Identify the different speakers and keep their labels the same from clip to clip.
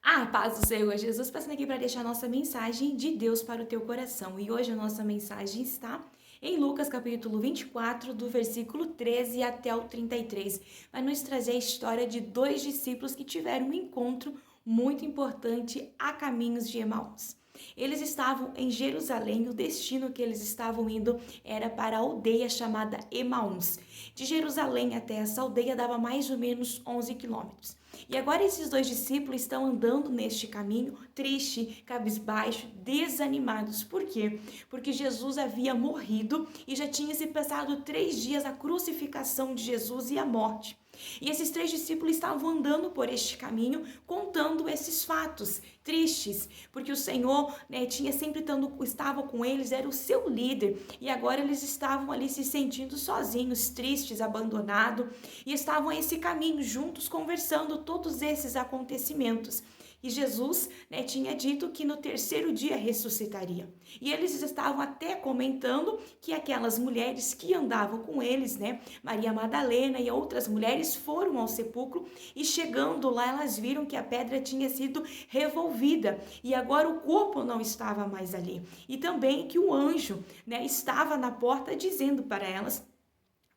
Speaker 1: A paz do Senhor Jesus, passando aqui para deixar a nossa mensagem de Deus para o teu coração. E hoje a nossa mensagem está em Lucas capítulo 24, do versículo 13 até o 33. Vai nos trazer a história de dois discípulos que tiveram um encontro muito importante a caminhos de Emaús. Eles estavam em Jerusalém, o destino que eles estavam indo era para a aldeia chamada Emaús. De Jerusalém até essa aldeia dava mais ou menos 11 quilômetros. E agora esses dois discípulos estão andando neste caminho, triste, cabisbaixo, desanimados. Por quê? Porque Jesus havia morrido e já tinha se passado 3 dias a crucificação de Jesus e a morte. E esses 3 discípulos estavam andando por este caminho, contando esses fatos tristes, porque o Senhor, tinha sempre estava com eles, era o seu líder, e agora eles estavam ali se sentindo sozinhos, tristes, abandonados, e estavam a esse caminho juntos, conversando todos esses acontecimentos. E Jesus, tinha dito que no 3º dia ressuscitaria. E eles estavam até comentando que aquelas mulheres que andavam com eles, Maria Madalena e outras mulheres, foram ao sepulcro e chegando lá elas viram que a pedra tinha sido revolvida e agora o corpo não estava mais ali. E também que o anjo, estava na porta dizendo para elas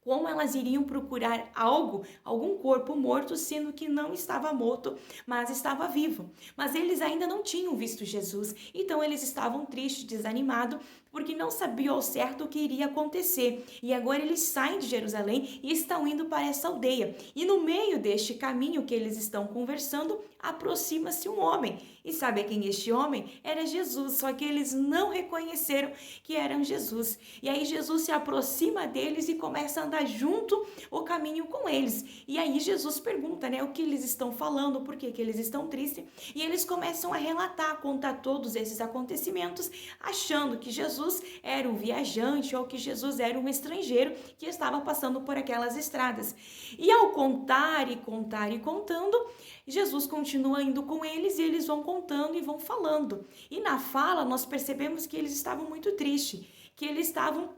Speaker 1: como elas iriam procurar algum corpo morto, sendo que não estava morto, mas estava vivo. Mas eles ainda não tinham visto Jesus, então eles estavam tristes, desanimados, porque não sabiam ao certo o que iria acontecer. E agora eles saem de Jerusalém e estão indo para essa aldeia. E no meio deste caminho que eles estão conversando, aproxima-se um homem. E sabe quem este homem? Era Jesus, só que eles não reconheceram que era Jesus. E aí Jesus se aproxima deles e começa a andar junto o caminho com eles. E aí Jesus pergunta, o que eles estão falando, por que eles estão tristes. E eles começam a relatar, a contar todos esses acontecimentos, achando que Jesus era um viajante ou que Jesus era um estrangeiro que estava passando por aquelas estradas. E ao contar e contar e contando, Jesus continua indo com eles e eles vão contando e vão falando. E na fala nós percebemos que eles estavam muito tristes, que eles estavam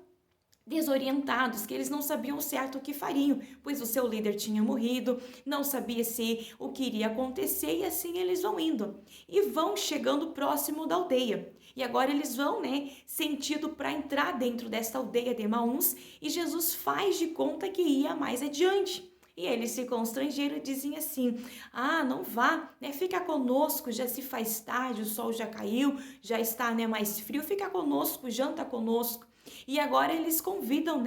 Speaker 1: desorientados, que eles não sabiam certo o que fariam, pois o seu líder tinha morrido, não sabia se o que iria acontecer e assim eles vão indo e vão chegando próximo da aldeia. E agora eles vão, sentido para entrar dentro desta aldeia de Emaús e Jesus faz de conta que ia mais adiante. E eles se constrangeram e dizem assim, não vá, fica conosco, já se faz tarde, o sol já caiu, já está mais frio, fica conosco, janta conosco. E agora eles convidam,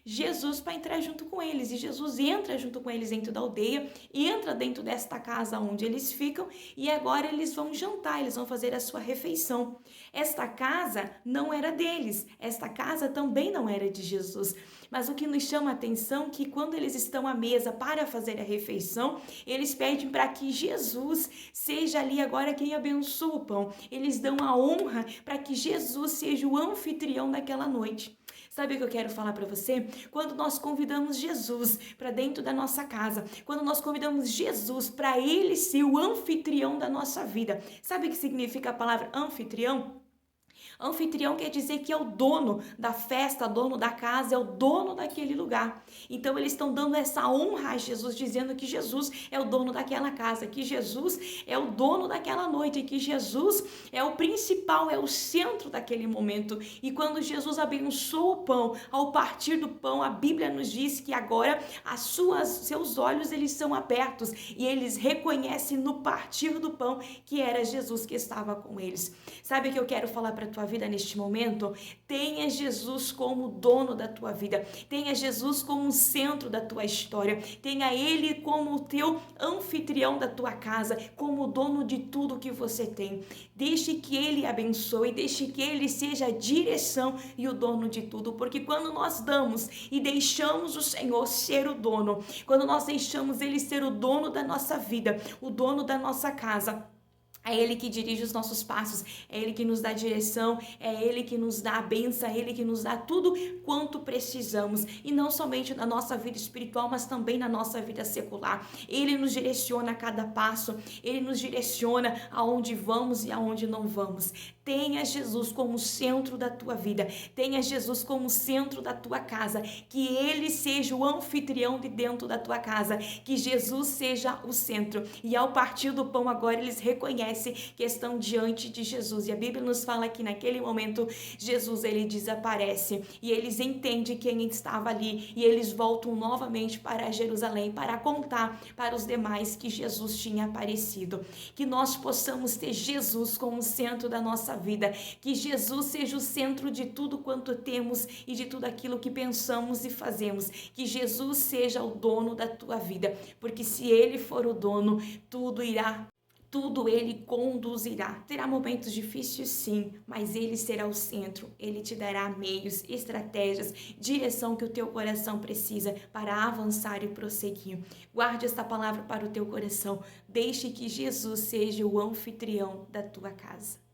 Speaker 1: Jesus para entrar junto com eles. E Jesus entra junto com eles dentro da aldeia, entra dentro desta casa onde eles ficam e agora eles vão jantar, eles vão fazer a sua refeição. Esta casa não era deles, esta casa também não era de Jesus. Mas o que nos chama a atenção é que quando eles estão à mesa para fazer a refeição, eles pedem para que Jesus seja ali agora quem abençoa o pão. Eles dão a honra para que Jesus seja o anfitrião daquela noite. Sabe o que eu quero falar para você? Quando nós convidamos Jesus para dentro da nossa casa, quando nós convidamos Jesus para ele ser o anfitrião da nossa vida, sabe o que significa a palavra anfitrião? Anfitrião quer dizer que é o dono da festa, dono da casa, é o dono daquele lugar. Então eles estão dando essa honra a Jesus, dizendo que Jesus é o dono daquela casa, que Jesus é o dono daquela noite, que Jesus é o principal, é o centro daquele momento. E quando Jesus abençoa o pão, ao partir do pão, a Bíblia nos diz que agora seus olhos eles são abertos e eles reconhecem no partir do pão que era Jesus que estava com eles. Sabe o que eu quero falar para a tua vida neste momento? Tenha Jesus como dono da tua vida, tenha Jesus como o centro da tua história, tenha Ele como o teu anfitrião da tua casa, como o dono de tudo que você tem. Deixe que Ele abençoe, deixe que Ele seja a direção e o dono de tudo, porque quando nós damos e deixamos o Senhor ser o dono, quando nós deixamos Ele ser o dono da nossa vida, o dono da nossa casa, é Ele que dirige os nossos passos, é Ele que nos dá direção, é Ele que nos dá a bênção, é Ele que nos dá tudo quanto precisamos. E não somente na nossa vida espiritual, mas também na nossa vida secular. Ele nos direciona a cada passo, Ele nos direciona aonde vamos e aonde não vamos. Tenha Jesus como centro da tua vida, tenha Jesus como centro da tua casa, que Ele seja o anfitrião de dentro da tua casa, que Jesus seja o centro. E ao partir do pão agora eles reconhecem que estão diante de Jesus, e a Bíblia nos fala que naquele momento Jesus ele desaparece, e eles entendem quem estava ali, e eles voltam novamente para Jerusalém para contar para os demais que Jesus tinha aparecido. Que nós possamos ter Jesus como centro da nossa vida, que Jesus seja o centro de tudo quanto temos e de tudo aquilo que pensamos e fazemos, que Jesus seja o dono da tua vida, porque se Ele for o dono, tudo Ele conduzirá. Terá momentos difíceis, sim, mas Ele será o centro. Ele te dará meios, estratégias, direção que o teu coração precisa para avançar e prosseguir. Guarde esta palavra para o teu coração. Deixe que Jesus seja o anfitrião da tua casa.